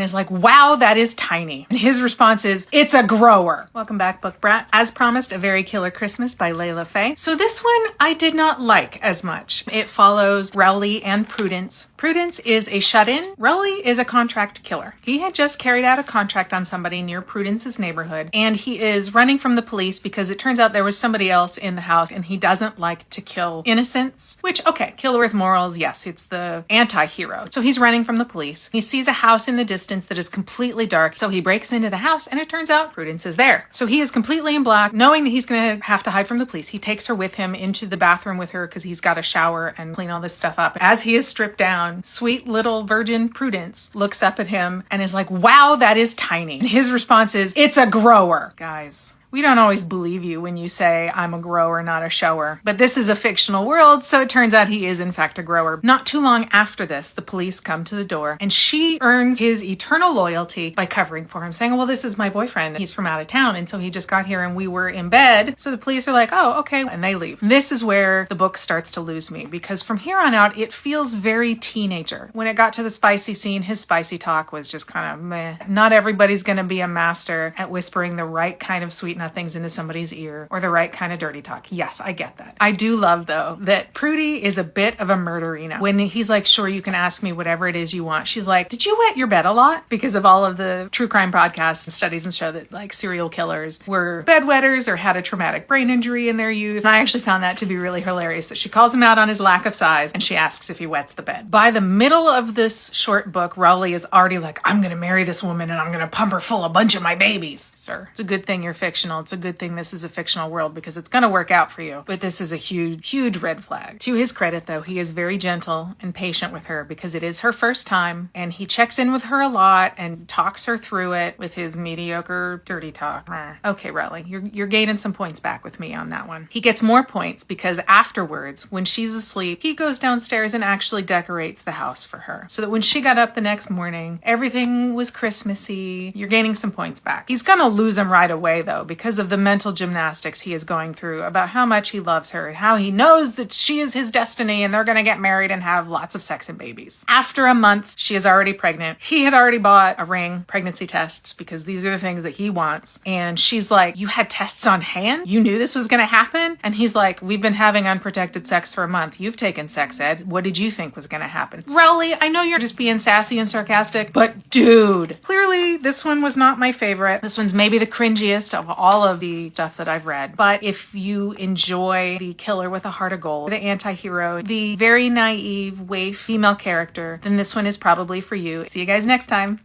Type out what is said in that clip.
and is like, wow, that is tiny. And his response is, it's a grower. Welcome back, book brats. As promised, A Very Killer Christmas by Layla. So this one I did not like as much. It follows Rowley and Prudence. Prudence is a shut-in. Rowley is a contract killer. He had just carried out a contract on somebody near Prudence's neighborhood, and he is running from the police because it turns out there was somebody else in the house, and he doesn't like to kill innocents, which, okay, killer with morals, yes, it's the anti-hero. So he's running from the police. He sees a house in the distance that is completely dark, so he breaks into the house, and it turns out Prudence is there. So he is completely in black, knowing that he's going to have to hide from the police. He takes her with him into the bathroom with her because he's got to shower and clean all this stuff up. As he is stripped down, sweet little virgin Prudence looks up at him and is like, wow, that is tiny. And his response is, it's a grower. Guys, we don't always believe you when you say I'm a grower, not a shower. But this is a fictional world, so it turns out he is in fact a grower. Not too long after this, the police come to the door, and she earns his eternal loyalty by covering for him, saying, well, this is my boyfriend. He's from out of town, and so he just got here and we were in bed. So the police are like, oh, okay, and they leave. This is where the book starts to lose me, because from here on out, it feels very teenager. When it got to the spicy scene, his spicy talk was just kind of meh. Not everybody's gonna be a master at whispering the right kind of sweet nothings into somebody's ear or the right kind of dirty talk. Yes, I get that. I do love, though, that Prudy is a bit of a murderina. When he's like, sure, you can ask me whatever it is you want, she's like, did you wet your bed a lot? Because of all of the true crime podcasts and studies and show that like serial killers were bedwetters or had a traumatic brain injury in their youth. And I actually found that to be really hilarious, that she calls him out on his lack of size and she asks if he wets the bed. By the middle of this short book, Rowley is already like, I'm gonna marry this woman and I'm gonna pump her full of a bunch of my babies. Sir, it's a good thing you're fictional. It's a good thing this is a fictional world because it's going to work out for you. But this is a huge red flag. To his credit, though, he is very gentle and patient with her because it is her first time, and he checks in with her a lot and talks her through it with his mediocre dirty talk. Okay, Rowley, you're gaining some points back with me on that one. He gets more points because afterwards, when she's asleep, he goes downstairs and actually decorates the house for her so that when she got up the next morning, everything was Christmassy. You're gaining some points back. He's going to lose them right away, though, because of the mental gymnastics he is going through about how much he loves her and how he knows that she is his destiny and they're going to get married and have lots of sex and babies. After a month, she is already pregnant. He had already bought a ring, pregnancy tests, because these are the things that he wants. And she's like, you had tests on hand? You knew this was going to happen? And he's like, we've been having unprotected sex for a month. You've taken sex ed. What did you think was going to happen? Rowley, I know you're just being sassy and sarcastic, but dude, clearly this one was not my favorite. This one's maybe the cringiest of all of the stuff that I've read. But if you enjoy the killer with a heart of gold, the anti-hero, the very naive waif female character, then this one is probably for you. See you guys next time.